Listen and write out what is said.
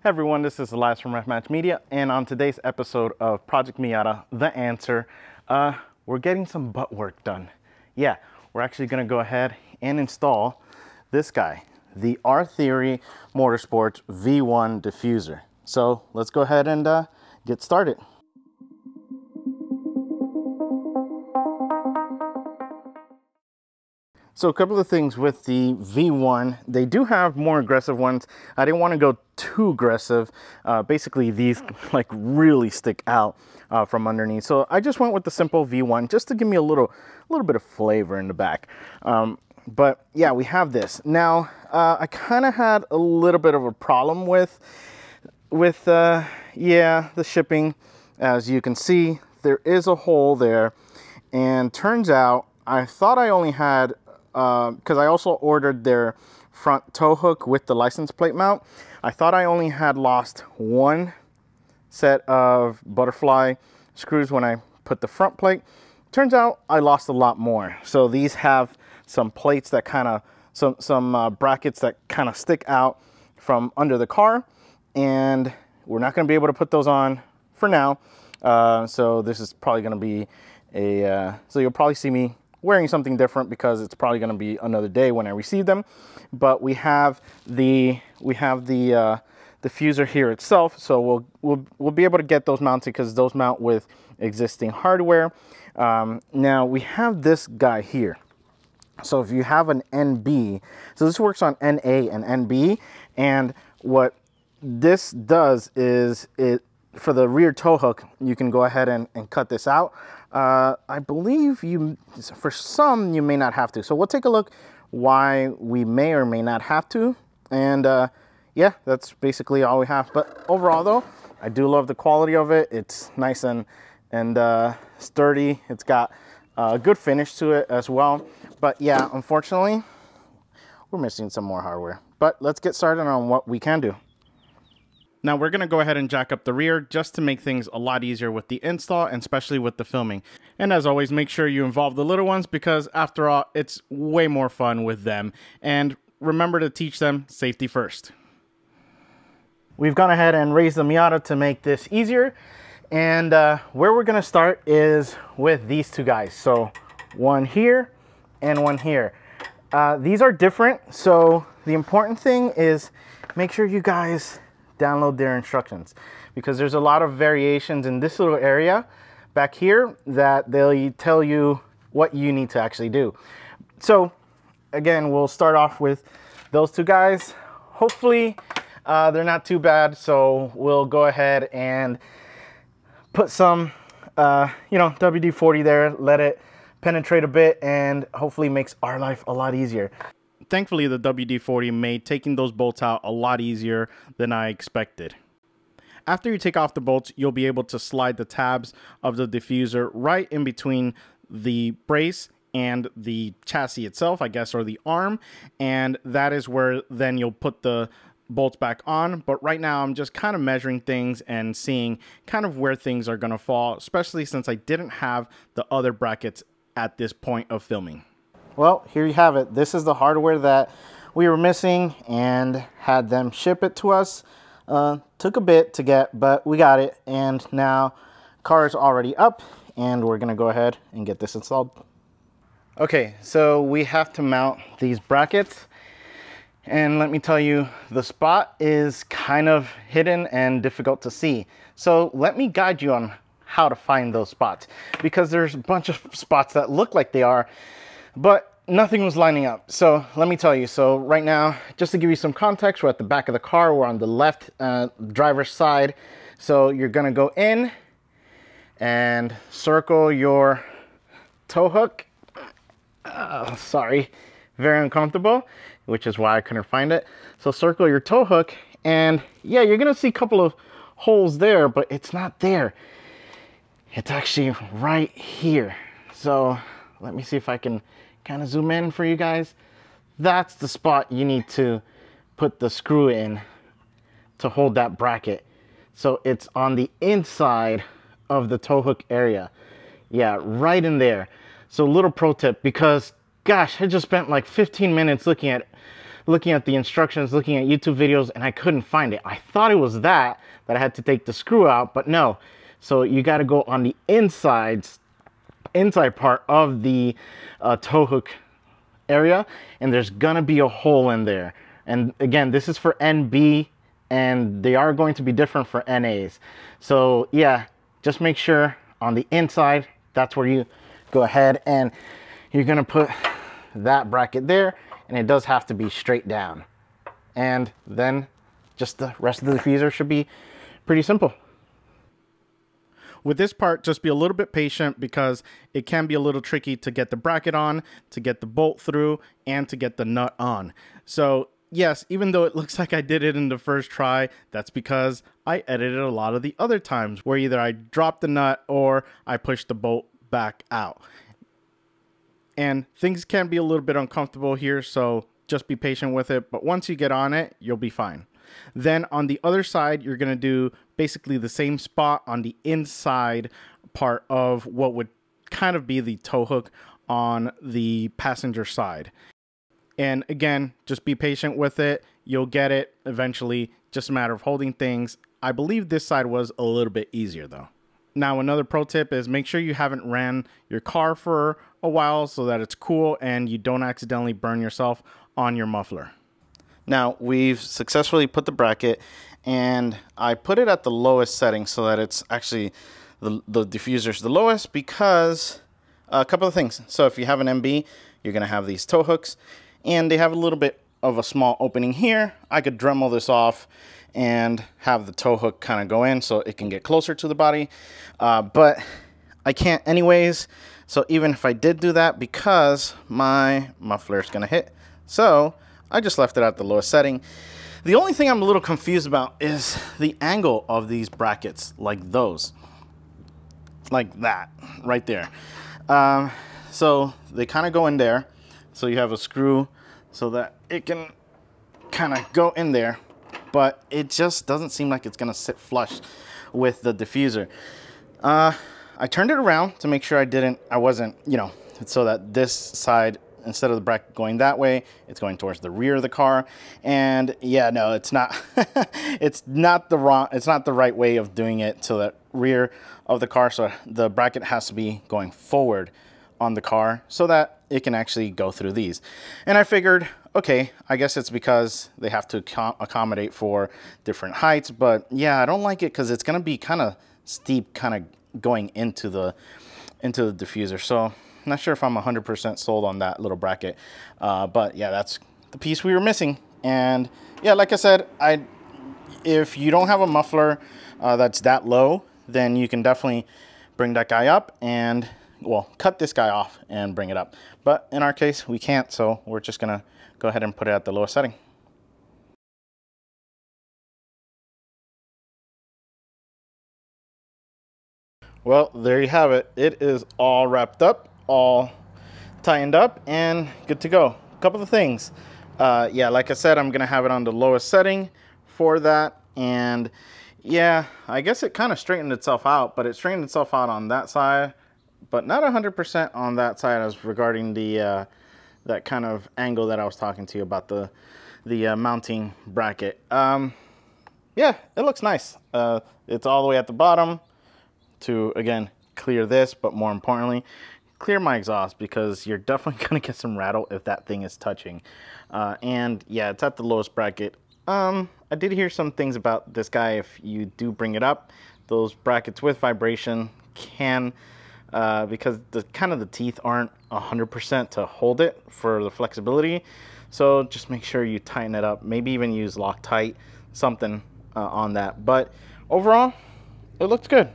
Everyone, this is Elias from Ref Match Media, and on today's episode of Project Miata, The Answer, we're getting some butt work done. Yeah, we're actually going to go ahead and install this guy, the R-Theory Motorsports V1 diffuser. So let's go ahead and get started. So a couple of things with the V1, they do have more aggressive ones. I didn't want to go too aggressive. Basically these like really stick out from underneath. So I just went with the simple V1 just to give me a little bit of flavor in the back. But yeah, we have this. Now, I kind of had a little bit of a problem with the shipping. As you can see, there is a hole there, and turns out I thought I only had, because I also ordered their front tow hook with the license plate mount. I thought I only had lost one set of butterfly screws when I put the front plate. Turns out I lost a lot more. So these have some plates that kind of, some brackets that kind of stick out from under the car, and we're not going to be able to put those on for now. So this is probably going to be so you'll probably see me wearing something different because it's probably going to be another day when I receive them. But we have the diffuser here itself, so we'll be able to get those mounted because those mount with existing hardware. Now we have this guy here. So if you have an NB, so this works on NA and NB, and what this does is for the rear tow hook, you can go ahead and cut this out. I believe for some, you may not have to. So we'll take a look why we may or may not have to. And yeah, that's basically all we have. But overall though, I do love the quality of it. It's nice and sturdy. It's got a good finish to it as well. But yeah, unfortunately, we're missing some more hardware. But let's get started on what we can do. Now we're going to go ahead and jack up the rear just to make things a lot easier with the install and especially with the filming. And as always, make sure you involve the little ones because after all, it's way more fun with them. And remember to teach them safety first. We've gone ahead and raised the Miata to make this easier. And where we're going to start is with these two guys. So one here and one here. These are different. So the important thing is make sure you guys download their instructions, because there's a lot of variations in this little area back here that they'll tell you what you need to actually do. So again, we'll start off with those two guys. Hopefully they're not too bad, so we'll go ahead and put some WD-40 there, let it penetrate a bit, and hopefully makes our life a lot easier. Thankfully, the WD-40 made taking those bolts out a lot easier than I expected. After you take off the bolts, you'll be able to slide the tabs of the diffuser right in between the brace and the chassis itself, I guess, or the arm, and that is where then you'll put the bolts back on. But right now I'm just kind of measuring things and seeing kind of where things are going to fall, especially since I didn't have the other brackets at this point of filming. Well, here you have it. This is the hardware that we were missing and had them ship it to us. Took a bit to get, but we got it. And now car is already up and we're gonna go ahead and get this installed. Okay, so we have to mount these brackets. And let me tell you, the spot is kind of hidden and difficult to see. So let me guide you on how to find those spots, because there's a bunch of spots that look like they are, but nothing was lining up. So let me tell you. So right now, just to give you some context, we're at the back of the car. We're on the left driver's side. So you're gonna go in and circle your tow hook. Sorry, very uncomfortable, which is why I couldn't find it. So circle your tow hook, and yeah, you're gonna see a couple of holes there, but it's not there. It's actually right here. So let me see if I can kind of zoom in for you guys. That's the spot you need to put the screw in to hold that bracket. So it's on the inside of the tow hook area. Yeah, right in there. So little pro tip, because gosh, I just spent like 15 minutes looking at looking at the instructions, looking at YouTube videos, and I couldn't find it. I thought it was that I had to take the screw out, but no. So you got to go on the inside part of the tow hook area, and there's gonna be a hole in there. And again, this is for NB, and they are going to be different for NAs. So yeah, just make sure on the inside, that's where you go ahead and you're gonna put that bracket there, and it does have to be straight down. And then just the rest of the diffuser should be pretty simple. With this part, just be a little bit patient because it can be a little tricky to get the bracket on, to get the bolt through, and to get the nut on. So yes, even though it looks like I did it in the first try, that's because I edited a lot of the other times where either I dropped the nut or I pushed the bolt back out. And things can be a little bit uncomfortable here, so just be patient with it. But once you get on it, you'll be fine. Then on the other side, you're going to do basically the same spot on the inside part of what would kind of be the tow hook on the passenger side. And again, just be patient with it. You'll get it eventually. Just a matter of holding things. I believe this side was a little bit easier though. Now, another pro tip is make sure you haven't ran your car for a while so that it's cool and you don't accidentally burn yourself on your muffler. Now, we've successfully put the bracket, and I put it at the lowest setting so that it's actually the diffuser's the lowest, because a couple of things. So if you have an MB, you're going to have these tow hooks, and they have a little bit of a small opening here. I could Dremel this off and have the tow hook kind of go in so it can get closer to the body, but I can't anyways. So even if I did do that, because my muffler is going to hit, so I just left it at the lowest setting. The only thing I'm a little confused about is the angle of these brackets, like those, like that right there. So they kind of go in there, so you have a screw so that it can kind of go in there, but it just doesn't seem like it's gonna sit flush with the diffuser. I turned it around to make sure I wasn't, you know, so that this side, instead of the bracket going that way, it's going towards the rear of the car. And yeah, no, it's not it's not the right way of doing it to the rear of the car. So the bracket has to be going forward on the car so that it can actually go through these. And I figured, okay, I guess it's because they have to accommodate for different heights. But yeah, I don't like it because it's gonna be kind of steep, kind of going into the diffuser. So I'm not sure if I'm 100% sold on that little bracket, but yeah, that's the piece we were missing. And yeah, like I said, if you don't have a muffler that's that low, then you can definitely bring that guy up and, well, cut this guy off and bring it up. But in our case, we can't, so we're just gonna go ahead and put it at the lowest setting. Well, there you have it. It is all wrapped up, all tightened up, and good to go. A couple of things. Yeah, like I said, I'm gonna have it on the lowest setting for that. And yeah, I guess it kind of straightened itself out, but it straightened itself out on that side, but not 100% on that side as regarding the that kind of angle that I was talking to you about, the mounting bracket. Yeah, it looks nice. It's all the way at the bottom to, again, clear this, but more importantly, clear my exhaust, because you're definitely gonna get some rattle if that thing is touching. And yeah, it's at the lowest bracket. I did hear some things about this guy. If you do bring it up, those brackets with vibration can, because the teeth aren't 100% to hold it for the flexibility. So just make sure you tighten it up. Maybe even use Loctite, something on that. But overall, it looks good.